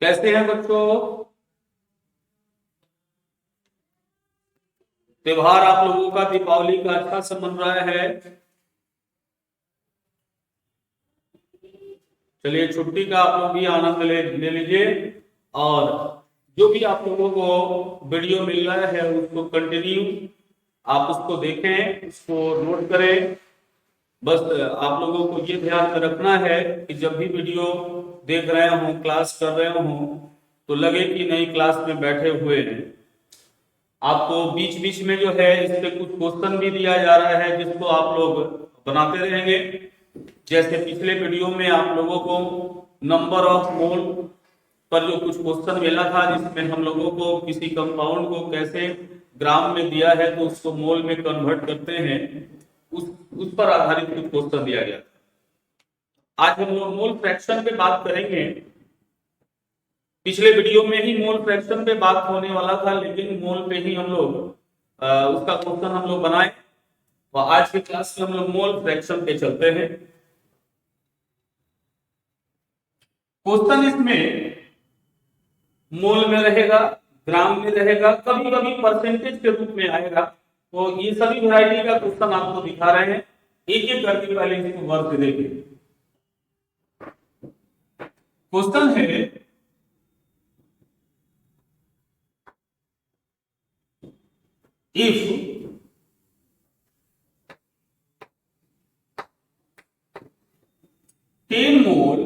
कैसे हैं बच्चों? त्योहार आप लोगों का दीपावली का अच्छा से मन रहा है? चलिए, छुट्टी का आप लोग भी आनंद ले लीजिए। और जो भी आप लोगों को वीडियो मिल रहा है उसको कंटिन्यू आप उसको देखें, उसको नोट करें। बस आप लोगों को ये ध्यान में रखना है कि जब भी वीडियो देख रहे हों, क्लास कर रहे हों, तो लगे कि नहीं क्लास में बैठे हुए हैं। आपको बीच बीच में जो है इस पे कुछ क्वेश्चन भी दिया जा रहा है जिसको आप लोग बनाते रहेंगे। जैसे पिछले वीडियो में आप लोगों को नंबर ऑफ मोल पर जो कुछ क्वेश्चन मिला था, जिसमें हम लोगों को किसी कंपाउंड को कैसे ग्राम में दिया है तो उसको मोल में कन्वर्ट करते हैं, उस पर आधारित कुछ क्वेश्चन दिया गया था। आज हम लोग मोल फ्रैक्शन पे बात करेंगे। पिछले वीडियो में ही मोल फ्रैक्शन पे बात होने वाला था, लेकिन मोल पे ही हम लोग उसका क्वेश्चन हम लोग बनाए, और आज की क्लास में हम लोग मोल फ्रैक्शन पे चलते हैं। क्वेश्चन इसमें मोल में रहेगा, ग्राम में रहेगा, कभी कभी परसेंटेज के रूप में आएगा। तो ये सभी वैरायटी का क्वेश्चन आपको दिखा रहे हैं, एक एक करके पहले इसको वर्क देखिए। क्वेश्चन है if 10 mole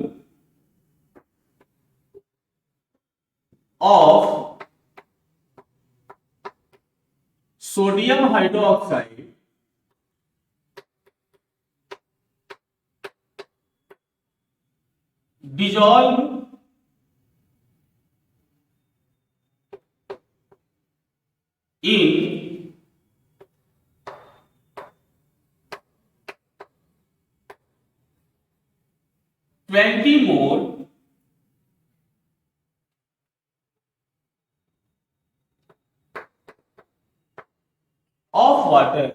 of sodium hydroxide dissolve in 20 mole of water,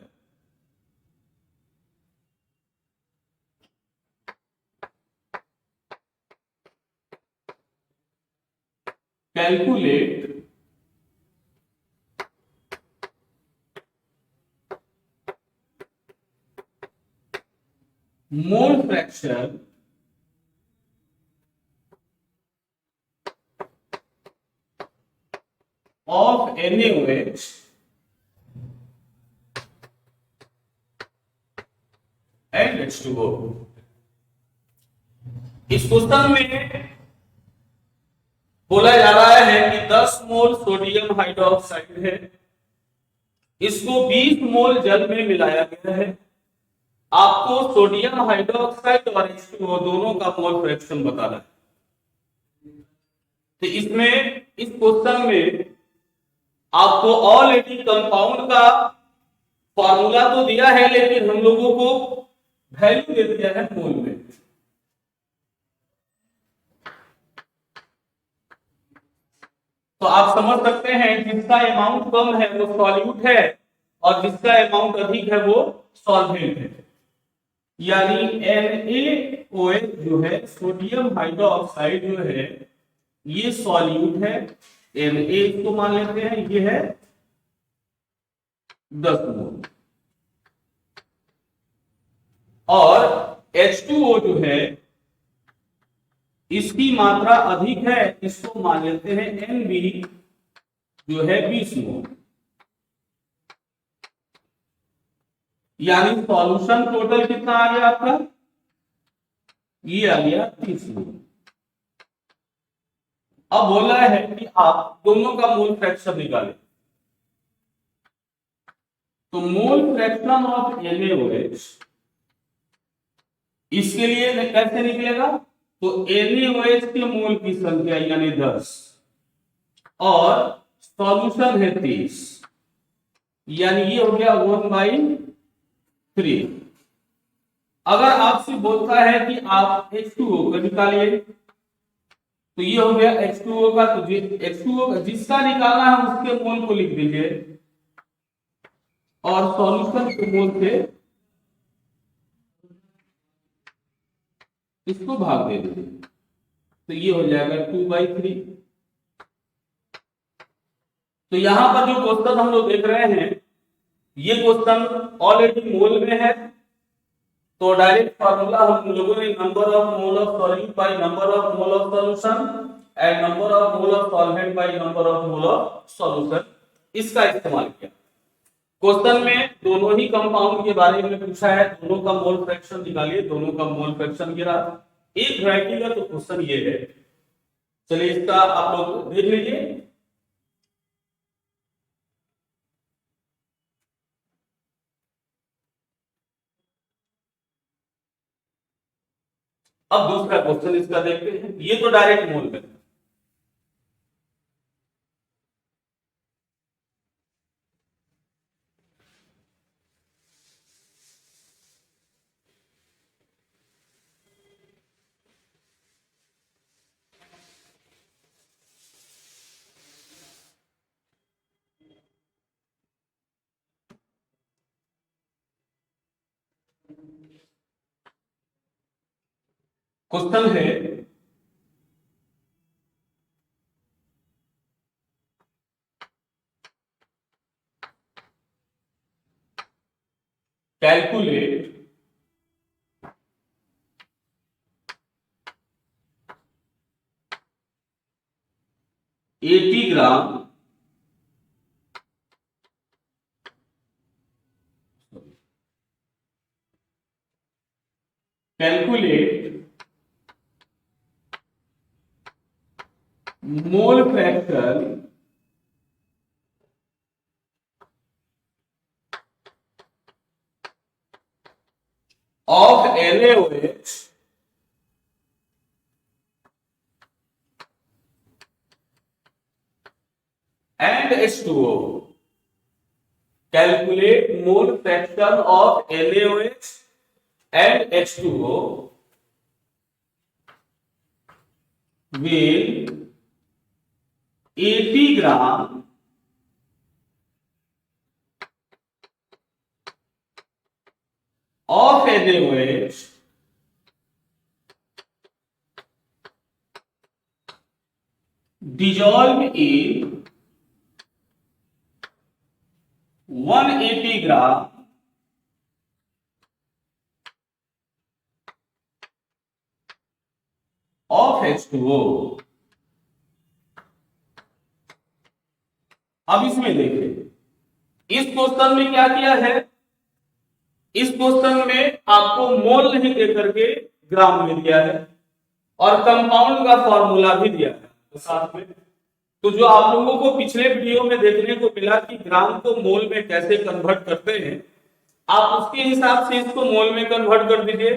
calculate mole fraction of NaOH and H2O। इस क्वेश्चन में बोला जा रहा है कि 10 मोल सोडियम हाइड्रोक्साइड है, इसको 20 मोल जल में मिलाया गया है। आपको सोडियम हाइड्रोक्साइड और H2O दोनों का मोल फ्रैक्शन बताना है। तो इसमें इस क्वेश्चन में आपको ऑलरेडी कंपाउंड का फॉर्मूला तो दिया है, लेकिन हम लोगों को वैल्यू दे दिया है मोल में। तो आप समझ सकते हैं जिसका अमाउंट कम है वो सॉल्यूट है, और जिसका अमाउंट अधिक है वो सॉल्वेंट है। यानी NaOH जो है, सोडियम हाइड्रोक्साइड जो है, ये सॉल्यूट है। Na को मान लेते हैं, ये है 10 मोल, और H2O जो है इसकी मात्रा अधिक है, इसको मान लेते हैं Nb जो है 20 मोल। यानी सॉल्यूशन टोटल कितना आ गया आपका? ये आ गया 30 मोल। अब बोल रहा है कि आप दोनों का मोल फ्रैक्शन निकालें। तो मोल फ्रैक्शन ऑफ NaOH इसके लिए कैसे निकलेगा? तो NaOH के मोल की संख्या यानी 10 और सॉल्यूशन है 30, यानी ये हो गया 1/3। अगर आपसे बोलता है कि आप H2O को निकालिए, तो ये हो गया H2O का। तो H2O का जिसका निकालना है उसके मोल को लिख दीजिए, और सॉल्यूशन के मोल से इसको भाग दे दीजिए। तो ये हो जाएगा 2/3। तो यहां पर जो क्वेश्चन हम लोग देख रहे हैं, ये क्वेश्चन ऑलरेडी मोल में है, तो डायरेक्ट फार्मूला हम लोगों ने number of mole of solute by number of mole of solution and number of mole of solvent by number of mole of solution, इसका इस्तेमाल किया। क्वेश्चन में दोनों ही कंपाउंड के बारे में पूछा है, दोनों का मोल फ्रैक्शन निकालिए, दोनों का मोल फ्रैक्शन गिरा। एक वैरायटी का तो क्वेश्चन ये है, चलिए इसका आप लोग देख लीजिए। अब दूसरा क्वेश्चन इसका देखते हैं, ये तो डायरेक्ट मोल में। क्वेश्चन है calculate eighty gram calculate mole fraction of NaOH and H2O. Calculate mole fraction of NaOH and H2O with 80 gram of NaOH dissolved in 180 gram of H2O। अब इसमें देखिए, इस क्वेश्चन में क्या किया है, इस क्वेश्चन में आपको मोल नहीं दे करके ग्राम में दिया है और कंपाउंड का फॉर्मूला भी दिया है तो साथ में। तो जो आप लोगों को पिछले वीडियो में देखने को मिला कि ग्राम को मोल में कैसे कन्वर्ट करते हैं, आप उसके हिसाब से इसको मोल में कन्वर्ट कर दीजिए।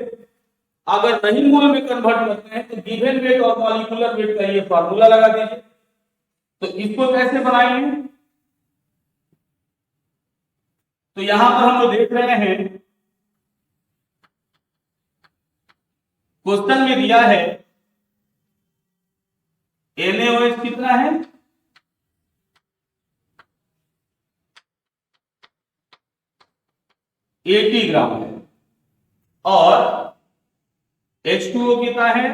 अगर नहीं मोल में कन्वर्ट करते हैं तो गिवन वेट और मॉलिक्यूलर वेट का ये फॉर्मूला लगा दीजिए। तो इसको कैसे बनाएंगे, तो यहां पर हम लोग देख रहे हैं क्वेश्चन में दिया है NaOH कितना है, 80 ग्राम है और H2O कितना है,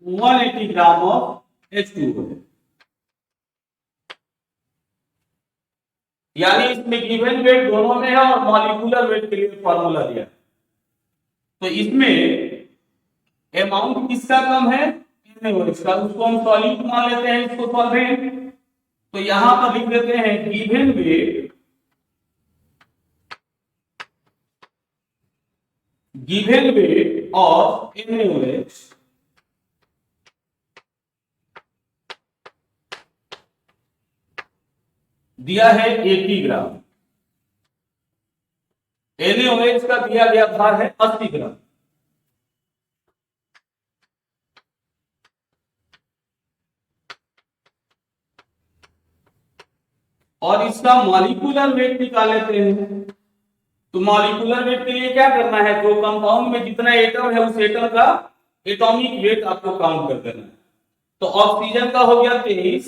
180 ग्राम ऑफ H2O है। यानी इसमें गिवन वेट दोनों में है और मॉलिक्यूलर वेट के लिए फॉर्मूला दिया है। तो इसमें अमाउंट किसका कम है, NaOH का, उसको हम सॉल्यूट मान लेते हैं, इसको सॉल्वेंट। तो यहां पर लिख देते हैं गिवन वेट ऑफ NaOH दिया है 80 ग्राम, NaOH का दिया गया भार है 80 ग्राम। और इसका मॉलिक्यूलर वेट निकाल लेते हैं। तो मॉलिक्यूलर वेट के लिए क्या करना है, तो कंपाउंड में जितना एटम है उस एटम का एटॉमिक वेट आपको काउंट कर देना है। तो ऑक्सीजन का हो गया 23,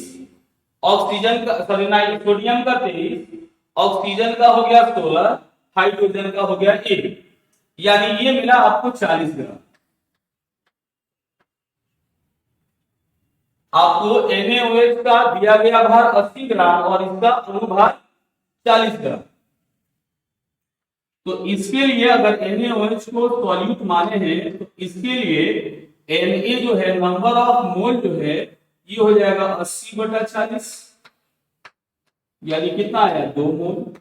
ऑक्सीजन का सॉरी सोडियम का 23, ऑक्सीजन का हो गया 16, हाइड्रोजन का हो गया 1, यानी ये मिला आपको 40 ग्राम। आपको NaOH का दिया गया भार 80 ग्राम और इसका अनुभार 40 ग्राम। तो इसके लिए अगर NaOH को सॉल्यूट माने हैं तो इसके लिए Na जो है नंबर ऑफ मोल जो है ये हो जाएगा 80/40, यानी कितना आया 2 मोल,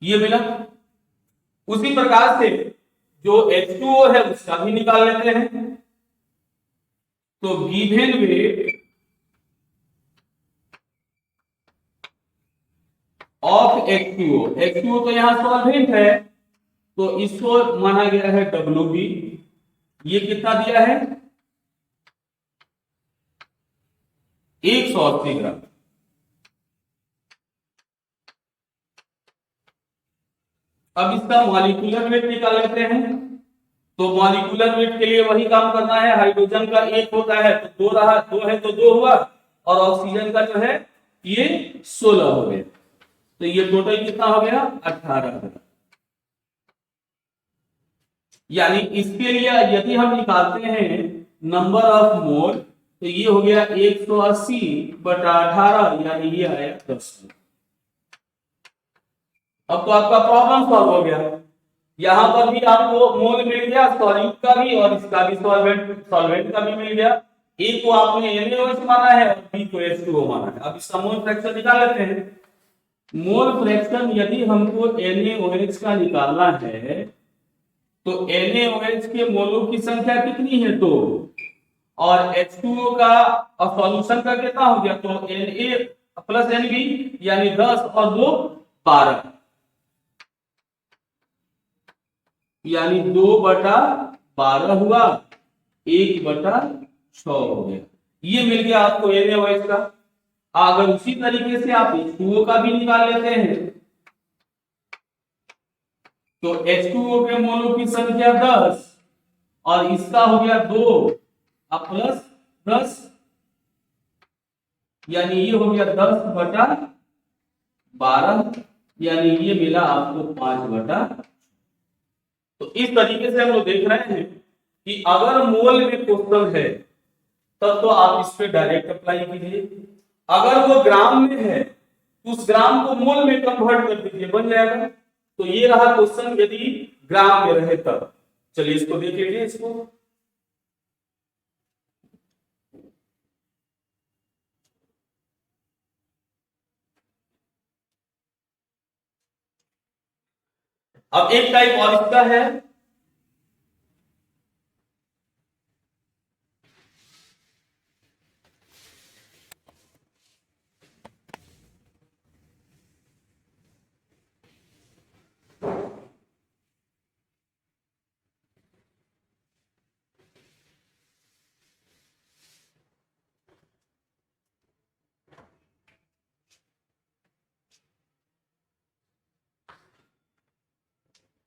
ये मिला। उसी प्रकार से जो H2O है उसका भी निकाल लेते हैं। तो गिवन वेट ऑफ H2O तो यहां सॉल्वेंट है तो इसको माना गया है WB। ये कितना दिया है 180 ग्राम। अब इसका मॉलिक्यूलर वेट निकाल लेते हैं। तो मॉलिक्यूलर वेट के लिए वही काम करना है, हाइड्रोजन का 1 होता है तो 2 रहा, 2 है तो 2 हुआ, और ऑक्सीजन का जो है ये 16 हो गया। तो ये टोटल कितना हो गया 18। यानी इसके लिए यदि हम निकालते हैं नंबर ऑफ मोल तो ये हो गया 180/18, यानी ये आया 10। अब तो आपका प्रॉब्लम सॉल्व हो गया। यहां पर भी आपको मोल मिल गया सॉल्यूट का भी और इसका भी सॉल्वेंट का भी मिल गया। ए को आपने NaOH माना है और बी को H2O माना है। अब इसका मोल फ्रैक्शन निकाल लेते हैं। मोल फ्रैक्शन यदि हमको NaOH का निकालना है तो NaOH के मोलों की संख्या कितनी है 2, और H2O का सॉल्यूशन का कितना हो गया, तो Na प्लस Nb यानी 10 और 2 12, यानी 2/12 हुआ, 1/6 हो गया। ये मिल गया आपको NaOH का। अगर उसी तरीके से आप H2O का भी निकाल लेते हैं तो H2O के मोलों की संख्या 10 और इसका हो गया 2 प्लस 10, यानी ये हो गया 10/12, यानी ये मिला आपको 5/। तो इस तरीके से हम लोग देख रहे हैं कि अगर मोल में क्वेश्चन है तब तो आप इस पे डायरेक्ट अप्लाई कीजिए। अगर वो ग्राम में है तो उस ग्राम को मोल में कन्वर्ट कर दीजिए, बन जाएगा। तो ये रहा क्वेश्चन यदि ग्राम में रहे तब। चलिए इसको देख लीजिए। इसको अब एक टाइप और इसका है,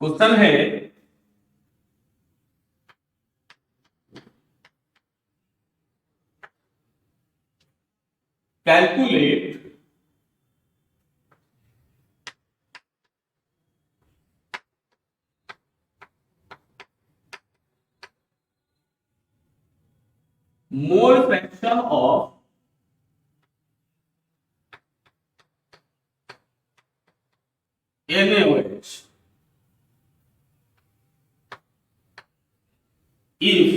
क्वेश्चन है calculate mole fraction of NaOH if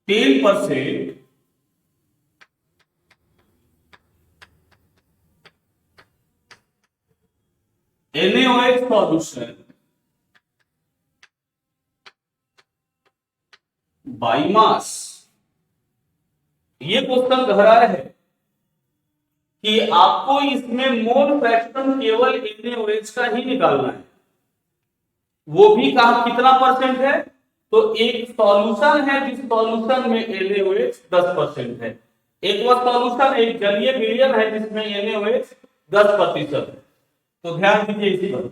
10% NaOH solution by mass। ये क्वेश्चन कह रहा है कि आपको इसमें मोल फ्रैक्शन केवल NaOH का ही निकालना है। वो भी कहा कितना परसेंट है, तो एक सॉल्यूशन है जिस सॉल्यूशन में NaOH 10% है। एक वो सॉल्यूशन एक जलीय विलयन है जिसमें NaOH 10% है। तो ध्यान दीजिए इसी पर।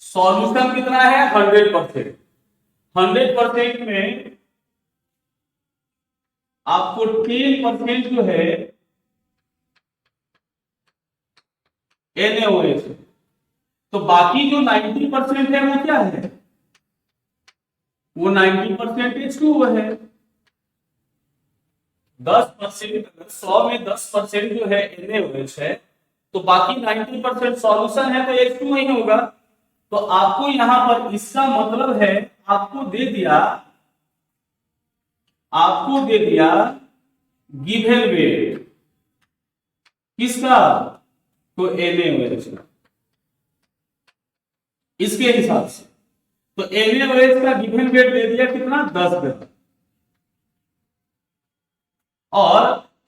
सॉल्यूशन कितना है 100%। 100% में आपको 10% जो है NaOH तो बाकी जो 90% है वो क्या है, वो 90% H2O है। 10%, अगर 100 में 10% जो है NaOH है, तो बाकी 90% सॉल्यूशन है तो H2O ही होगा। तो आपको यहां पर इसका मतलब है आपको दे दिया गिवन वेट किसका, तो NaOH का, इसके हिसाब से। तो NaOH का गिवन वेट दे दिया कितना, 10 ग्राम, और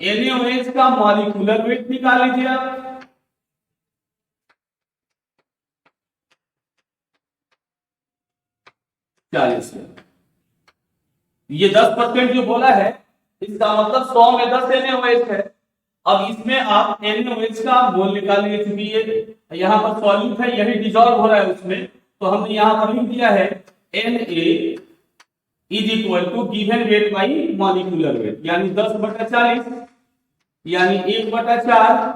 NaOH का मॉलिक्यूलर वेट निकाल लीजिए आप। चालीस, ये 10% जो बोला है, इसका मतलब 100 में 10 NaOH है। अब इसमें आप NaOH का मोल निकालिए, क्योंकि ये यहाँ पर सॉल्यूट है, यही डिसॉल्व हो रहा है उसमें, तो हमने यहाँ पर लिख दिया है Na is equal to given weight by molecular weight, यानी 10/40, यानी 1/4,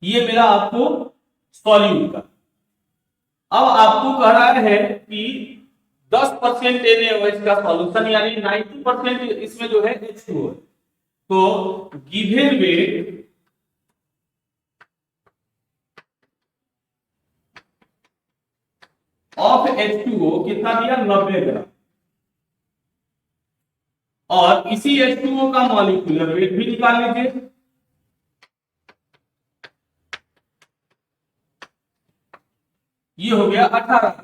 ये मेरा आपको सॉल्यूट का। अब आपको कह रहा है कि 10% NaOH का सॉल्यूशन, यानी 90% इसमें जो है H2O है। तो गिवन वेट ऑफ H2O कितना दिया, 90 ग्राम, और इसी H2O का मॉलिक्यूलर वेट भी निकाल लीजिए। ये हो गया 18।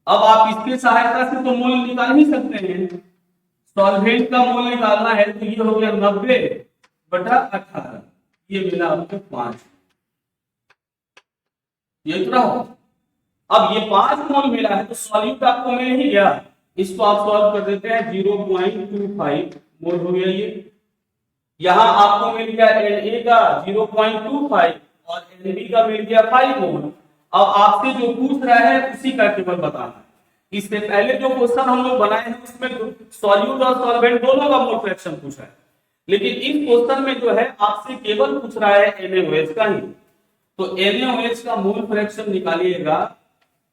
अब आप इसकी सहायता से तो मोल निकाल ही सकते हैं, सॉल्वेंट का मोल निकालना है, तो ये हो गया 90/18, ये मिला आपको 5, ये इतना हो। अब ये 5 मोल मिला है, तो सॉल्यूट आपको मिल ही गया। इसको आप सॉल्व कर देते हैं, 0.25 मोल हो गया ये। यहां आपको मिल गया Na का 0.25 और Nb का मिल गया 5 मोल। अब आपसे जो पूछ रहा है उसी का केवल बताना है। इससे पहले जो क्वेश्चन हम लोग बनाए हैं उसमें सॉल्यूट और सॉल्वेंट दोनों का मोल फ्रैक्शन पूछा है, लेकिन इस क्वेश्चन में जो है आपसे केवल पूछ रहा है NaOH का ही। तो NaOH का मोल फ्रैक्शन निकालिएगा,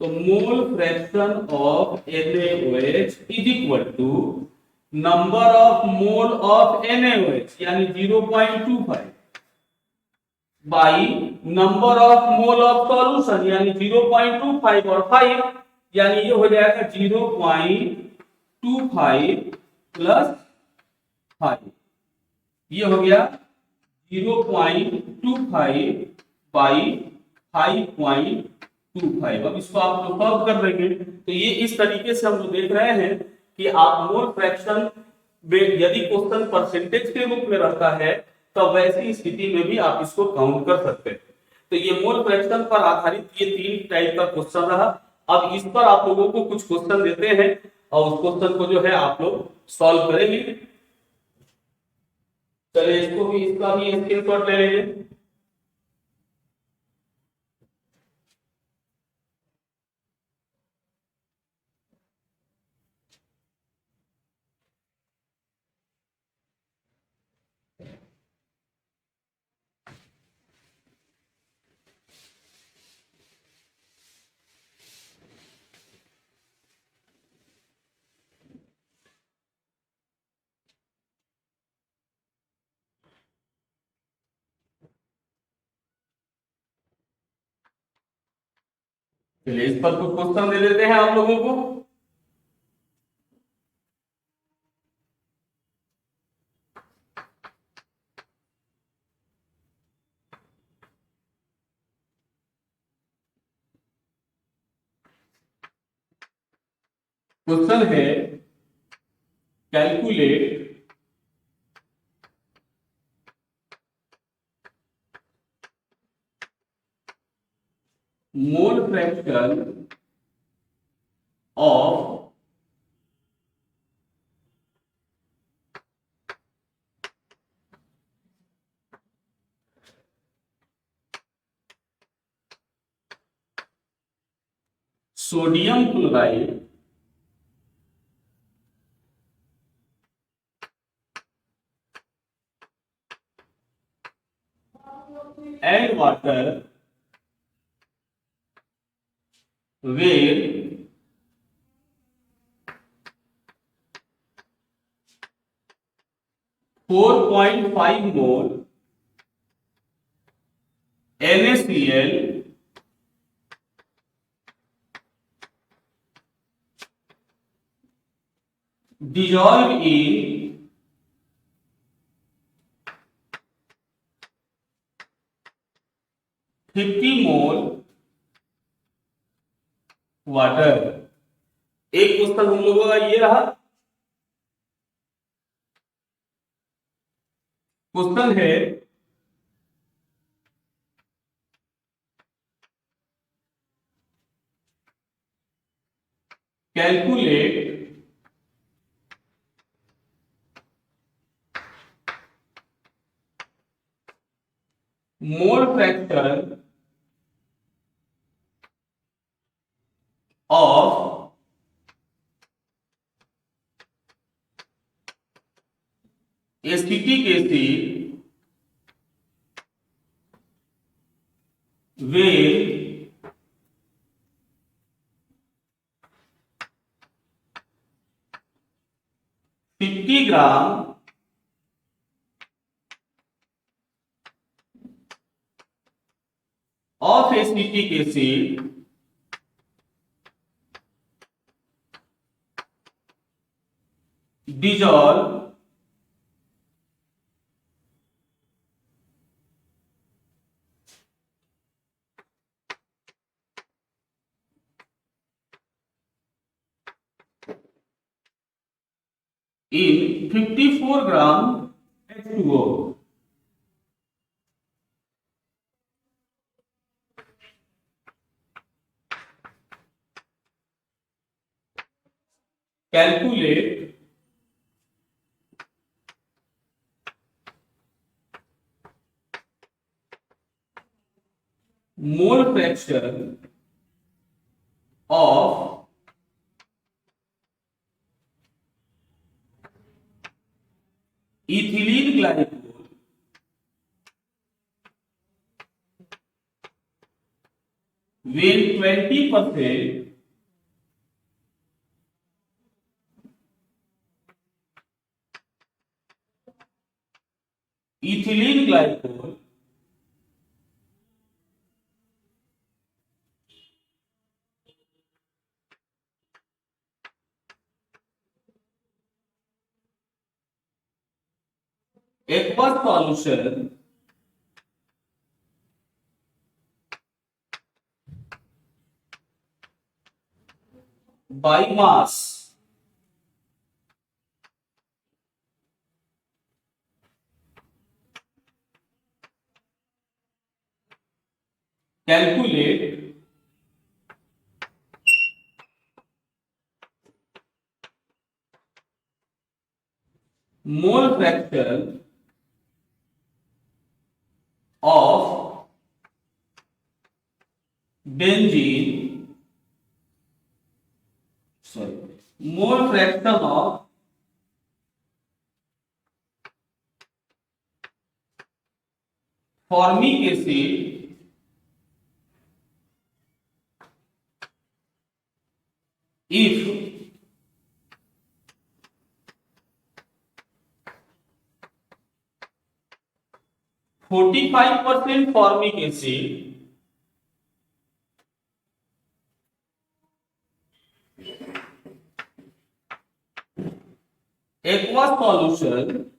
तो mole fraction of NaOH is equal to number of mole of NaOH, यानी 0.25, by number of mole of solution, यानी 0.25 और 5, यानी ये हो जाएगा 0.25 प्लस 5, ये हो गया 0.25 बाई 5.25। अब इसको आप लोग सॉल्व कर देंगे, तो ये इस तरीके से हम लोग देख रहे हैं कि आप मोल फ्रैक्शन में यदि क्वेश्चन परसेंटेज के रूप में रहता है, तो वैसी स्थिति में भी आप इसको काउंट कर सकते हैं। तो ये मोल फ्रैक्शन पर आधारित ये 3 टाइप का क्वेश्चन रहा। अब इस पर आप लोगों को कुछ क्वेश्चन देते हैं, और उस क्वेश्चन को जो है आप लोग सॉल्व करेंगे। चलिए इसको भी, इसका भी स्क्रीनशॉट ले लीजिए। चलिए इस पर कुछ क्वेश्चन दे देते हैं आप लोगों को। क्वेश्चन है, calculate mole fraction of sodium chloride and water where 4.5 mole NaCl dissolved in 50 mole water. एक क्वेश्चन हम लोगों का ये रहा। क्वेश्चन है calculate mole fraction of acetic acid with 50 gram of acetic acid dissolve in 54 gram H2O। Calculate mole fraction of ethylene glycol when 20% ethylene glycol aqueous solution by mass calculate mole fraction of benzene, sorry, mole fraction of formic acid if 45% formic acid aqueous solution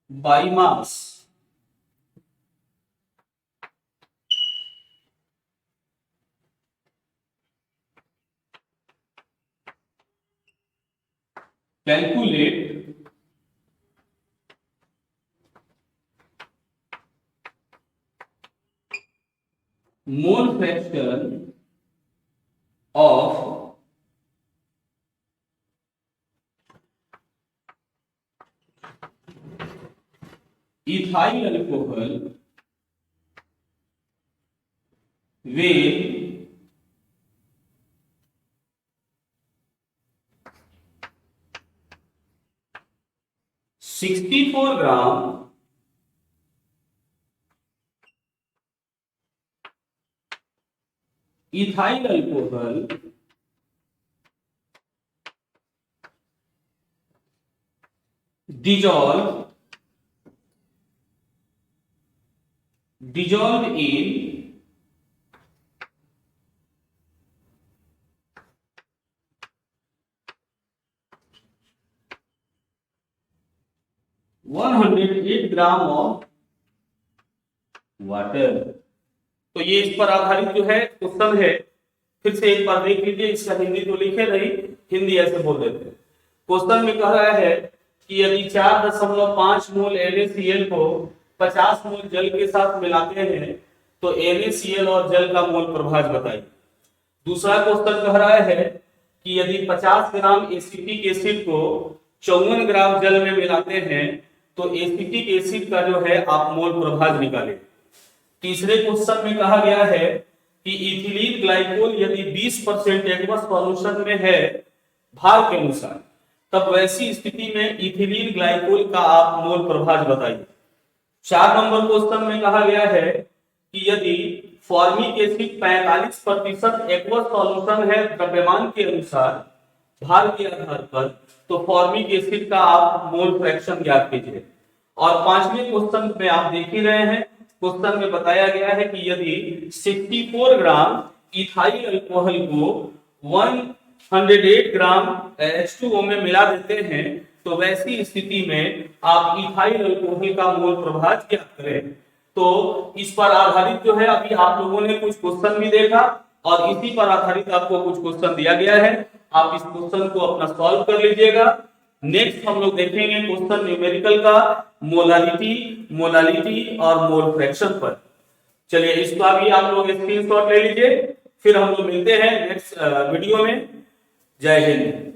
by mass calculate mole fraction of ethyl alcohol when 64 gram ethyl alcohol dissolved in 108 gram of water. तो ये इस पर आधारित जो है question है, फिर से एक बार देख लीजिए। इसका हिंदी तो लिखे नहीं, हिंदी ऐसे बोल देते हैं। क्वेश्चन में कह रहा है कि यदि 4.5 मोल NaCl को 50 मोल जल के साथ मिलाते हैं तो NaCl और जल का मोल प्रभाव बताइए। दूसरा क्वेश्चन कह रहा है कि यदि 50 ग्राम एसिटिक एसिड को 54 ग्राम जल में मिलाते हैं तो एसिटिक एसिड का जो है आप मोल प्रभाव निकालें। तीसरे क्वेश्चन में कहा गया है कि इथिलीन ग्लाइकोल यदि 20% एक्वस सॉल्यूशन में है भार के अनुसार, तब वैसी स्थिति में इथिलीन ग्लाइकोल का आप मोल प्रभाव बताइए। 4 नंबर क्वेश्चन में कहा गया है कि यदि फॉर्मिक एसिड 45% एक्वस सॉल्यूशन है द्रव्यमान के अनुसार भार के आधार पर, तो फॉर्मिक एसिड का आप मोल फ्रैक्शन ज्ञात कीजिए। और 5वें क्वेश्चन में आप देख ही रहे हैं, क्वेश्चन में बताया गया है कि यदि 64 ग्राम इथाइल अल्कोहल को 108 ग्राम H2O में मिला देते हैं तो वैसी स्थिति में आप इथाइल अल्कोहल का मोल प्रभाव ज्ञात करें। तो इस पर आधारित जो है अभी आप लोगों ने कुछ क्वेश्चन भी देखा और इसी पर आधारित आपको कुछ क्वेश्चन दिया गया है। आप इस क्वेश्चन को अपना सॉल्व कर लीजिएगा। नेक्स्ट हम लोग देखेंगे क्वेश्चन न्यूमेरिकल का मोलालिटी और मोल फ्रैक्शन पर। चलिए इसका भी आप लोग स्क्रीनशॉट ले लीजिए, फिर हम लोग मिलते हैं नेक्स्ट वीडियो में। जय हिंद।